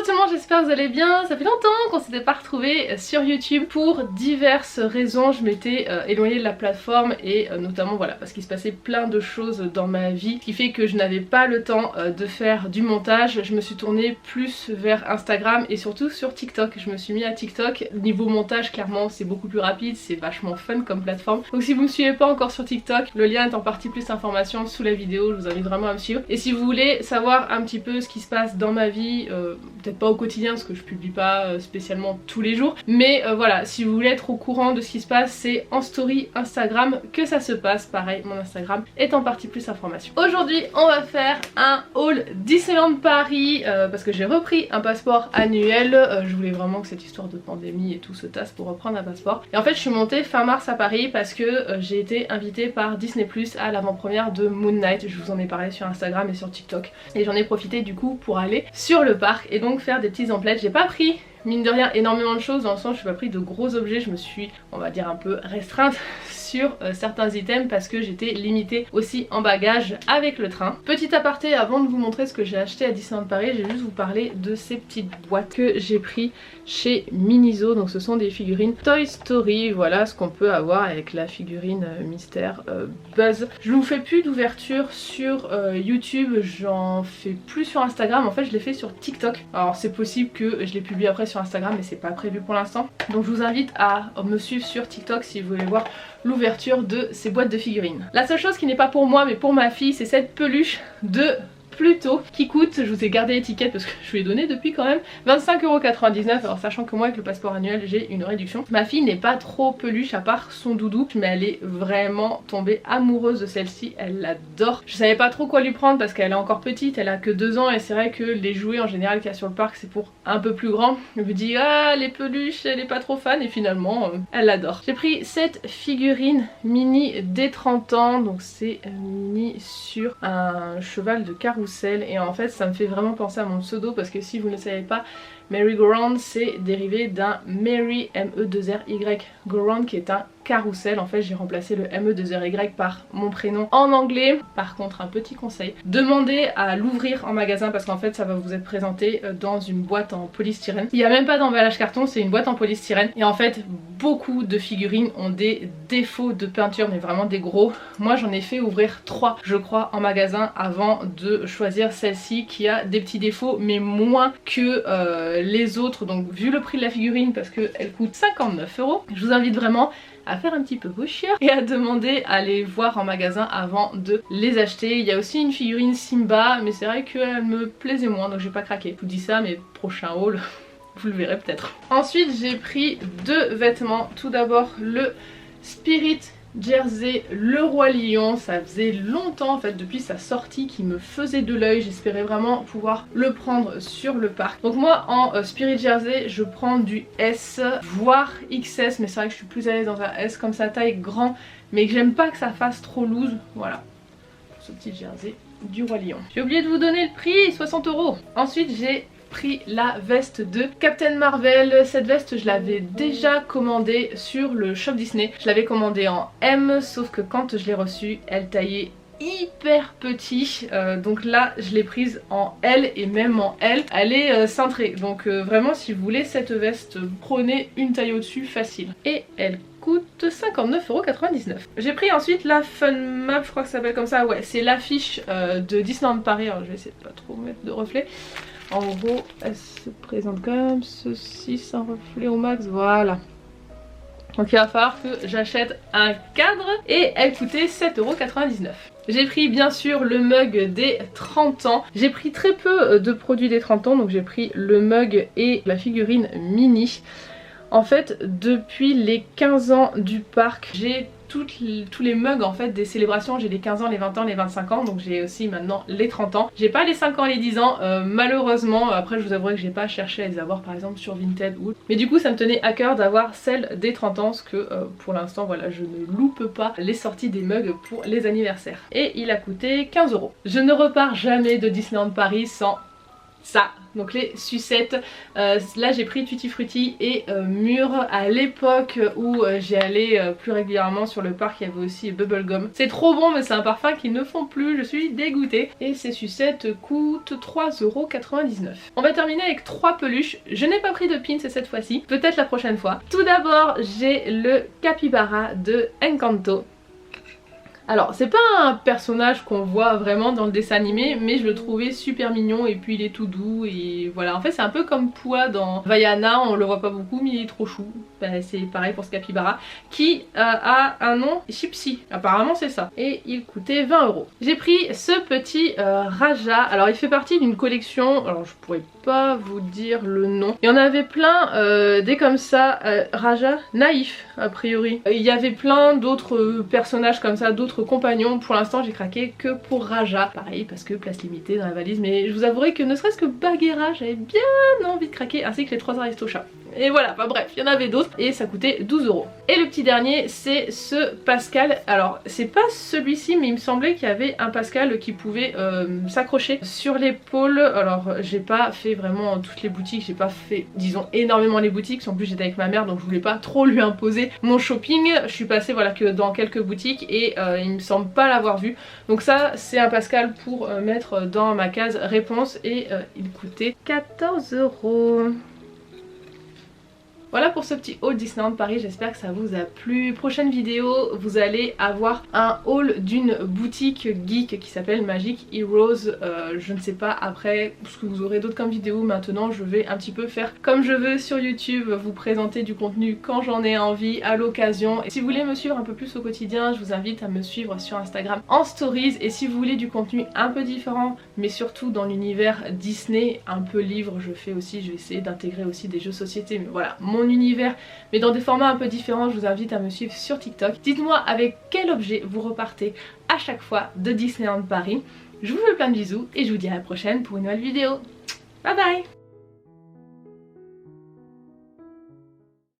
tout le monde, j'espère que vous allez bien. Ça fait longtemps qu'on s'était pas retrouvés sur YouTube pour diverses raisons. Je m'étais éloignée de la plateforme et notamment voilà parce qu'il se passait plein de choses dans ma vie qui fait que je n'avais pas le temps de faire du montage. Je me suis tournée plus vers Instagram et surtout sur TikTok. Je me suis mis à TikTok. Niveau montage, clairement c'est beaucoup plus rapide, c'est vachement fun comme plateforme. Donc si vous me suivez pas encore sur TikTok, le lien est en partie plus information sous la vidéo. Je vous invite vraiment à me suivre. Et si vous voulez savoir un petit peu ce qui se passe dans ma vie, peut-être pas au quotidien parce que je publie pas spécialement tous les jours, mais voilà, si vous voulez être au courant de ce qui se passe, c'est en story Instagram que ça se passe. Pareil, mon Instagram est en partie plus information. Aujourd'hui on va faire un haul Disneyland Paris parce que j'ai repris un passeport annuel. Je voulais vraiment que cette histoire de pandémie et tout se tasse pour reprendre un passeport, et en fait je suis montée fin mars à Paris parce que j'ai été invitée par Disney Plus à l'avant-première de Moon Knight. Je vous en ai parlé sur Instagram et sur TikTok et j'en ai profité du coup pour aller sur le parc et donc faire des petits emplettes. J'ai pas pris mine de rien énormément de choses dans le sens où je n'ai pas pris de gros objets, je me suis on va dire un peu restreinte sur certains items parce que j'étais limitée aussi en bagages avec le train. Petit aparté avant de vous montrer ce que j'ai acheté à Disneyland Paris, j'ai juste vous parler de ces petites boîtes que j'ai pris chez Miniso. Donc ce sont des figurines Toy Story, voilà ce qu'on peut avoir avec la figurine mystère Buzz. Je ne vous fais plus d'ouverture sur YouTube, j'en fais plus sur Instagram, en fait je l'ai fait sur TikTok. Alors c'est possible que je les publie après sur Instagram mais c'est pas prévu pour l'instant. Donc je vous invite à me suivre sur TikTok si vous voulez voir l'ouverture de ces boîtes de figurines. La seule chose qui n'est pas pour moi mais pour ma fille, c'est cette peluche de Pluto qui coûte, je vous ai gardé l'étiquette parce que je lui ai donné depuis quand même 25,99 €. Alors sachant que moi avec le passeport annuel j'ai une réduction. Ma fille n'est pas trop peluche à part son doudou, mais elle est vraiment tombée amoureuse de celle-ci, elle l'adore. Je savais pas trop quoi lui prendre parce qu'elle est encore petite, elle a que 2 ans et c'est vrai que les jouets en général qu'il y a sur le parc c'est pour un peu plus grand. Je me dis ah les peluches elle est pas trop fan et finalement elle l'adore. J'ai pris cette figurine mini des 30 ans, donc c'est mini sur un cheval de carrousel. Et en fait ça me fait vraiment penser à mon pseudo parce que si vous ne le savez pas, Merry-Go-Round c'est dérivé d'un Merry M-E-2-R-Y Go-Round qui est un carrousel. En fait j'ai remplacé le M-E-2-R-Y par mon prénom en anglais. Par contre un petit conseil, demandez à l'ouvrir en magasin parce qu'en fait ça va vous être présenté dans une boîte en polystyrène. Il n'y a même pas d'emballage carton, c'est une boîte en polystyrène et en fait beaucoup de figurines ont des défauts de peinture mais vraiment des gros. Moi j'en ai fait ouvrir 3 je crois en magasin avant de choisir celle-ci qui a des petits défauts mais moins que les autres. Donc vu le prix de la figurine parce qu'elle coûte 59 €, je vous invite vraiment à faire un petit peu vos chiens et à demander à les voir en magasin avant de les acheter. Il y a aussi une figurine Simba mais c'est vrai qu'elle me plaisait moins donc j'ai pas craqué. Je vous dis ça mais prochain haul vous le verrez peut-être. Ensuite j'ai pris 2 vêtements. Tout d'abord le Spirit Jersey Le Roi Lion. Ça faisait longtemps en fait depuis sa sortie qui me faisait de l'œil, j'espérais vraiment pouvoir le prendre sur le parc. Donc moi en Spirit Jersey je prends du S voire XS mais c'est vrai que je suis plus à l'aise dans un S comme ça taille grand mais que j'aime pas que ça fasse trop loose. Voilà pour ce petit jersey du Roi Lion. J'ai oublié de vous donner le prix, 60 €. Ensuite j'ai pris la veste de Captain Marvel. Cette veste je l'avais déjà commandée sur le shop Disney. Je l'avais commandée en M sauf que quand je l'ai reçue elle taillait hyper petit, donc là je l'ai prise en L et même en L elle est cintrée. Donc vraiment si vous voulez cette veste prenez une taille au dessus facile et elle coûte 59,99 €. J'ai pris ensuite la Fun Map, je crois que ça s'appelle comme ça, ouais c'est l'affiche de Disneyland Paris. Alors je vais essayer de pas trop mettre de reflet. En gros, elle se présente comme ceci, sans reflet au max, voilà. Donc il va falloir que j'achète un cadre et elle coûtait 7,99 €. J'ai pris bien sûr le mug des 30 ans. J'ai pris très peu de produits des 30 ans, donc j'ai pris le mug et la figurine mini. En fait, depuis les 15 ans du parc, j'ai tous les mugs en fait des célébrations. J'ai les 15 ans, les 20 ans, les 25 ans, donc j'ai aussi maintenant les 30 ans. J'ai pas les 5 ans, les 10 ans malheureusement. Après je vous avouerai que j'ai pas cherché à les avoir par exemple sur Vinted ou... Mais du coup ça me tenait à cœur d'avoir celle des 30 ans parce que pour l'instant voilà je ne loupe pas les sorties des mugs pour les anniversaires. Et il a coûté 15 €. Je ne repars jamais de Disneyland Paris sans ça. Donc les sucettes, là j'ai pris Tutti Frutti et Mûr. À l'époque où j'y allais plus régulièrement sur le parc, il y avait aussi Bubblegum. C'est trop bon mais c'est un parfum qu'ils ne font plus, je suis dégoûtée. Et ces sucettes coûtent 3,99 €. On va terminer avec 3 peluches. Je n'ai pas pris de pins cette fois-ci, peut-être la prochaine fois. Tout d'abord j'ai le Capybara de Encanto. Alors c'est pas un personnage qu'on voit vraiment dans le dessin animé, mais je le trouvais super mignon et puis il est tout doux et voilà. En fait c'est un peu comme Pua dans Vaiana, on le voit pas beaucoup mais il est trop chou. Ben, c'est pareil pour ce Capybara qui a un nom Chipsy, apparemment c'est ça. Et il coûtait 20 €. J'ai pris ce petit Raja, alors il fait partie d'une collection, alors je pourrais pas vous dire le nom. Il y en avait plein des comme ça, Raja naïf a priori. Il y avait plein d'autres personnages comme ça, d'autres compagnons. Pour l'instant j'ai craqué que pour Raja. Pareil parce que place limitée dans la valise, mais je vous avouerai que ne serait-ce que Bagheera j'avais bien envie de craquer, ainsi que les 3 Aristochats. Et voilà, enfin bref, il y en avait d'autres et ça coûtait 12 €. Et le petit dernier c'est ce Pascal. Alors c'est pas celui-ci mais il me semblait qu'il y avait un Pascal qui pouvait s'accrocher sur l'épaule. Alors j'ai pas fait vraiment toutes les boutiques, j'ai pas fait disons énormément les boutiques. En plus j'étais avec ma mère donc je voulais pas trop lui imposer mon shopping. Je suis passée voilà que dans quelques boutiques et il me semble pas l'avoir vu. Donc ça c'est un Pascal pour mettre dans ma case réponse et il coûtait 14 €. Voilà pour ce petit haul Disneyland Paris, j'espère que ça vous a plu. Prochaine vidéo, vous allez avoir un haul d'une boutique geek qui s'appelle Magic Heroes. Je ne sais pas après ce que vous aurez d'autres comme vidéo. Maintenant je vais un petit peu faire comme je veux sur YouTube, vous présenter du contenu quand j'en ai envie, à l'occasion. Et si vous voulez me suivre un peu plus au quotidien, je vous invite à me suivre sur Instagram en stories. Et si vous voulez du contenu un peu différent, mais surtout dans l'univers Disney, un peu livre, je fais aussi, je vais essayer d'intégrer aussi des jeux société, mais voilà, mon univers mais dans des formats un peu différents, je vous invite à me suivre sur TikTok. Dites-moi avec quel objet vous repartez à chaque fois de Disneyland Paris. Je vous fais plein de bisous et je vous dis à la prochaine pour une nouvelle vidéo. Bye bye.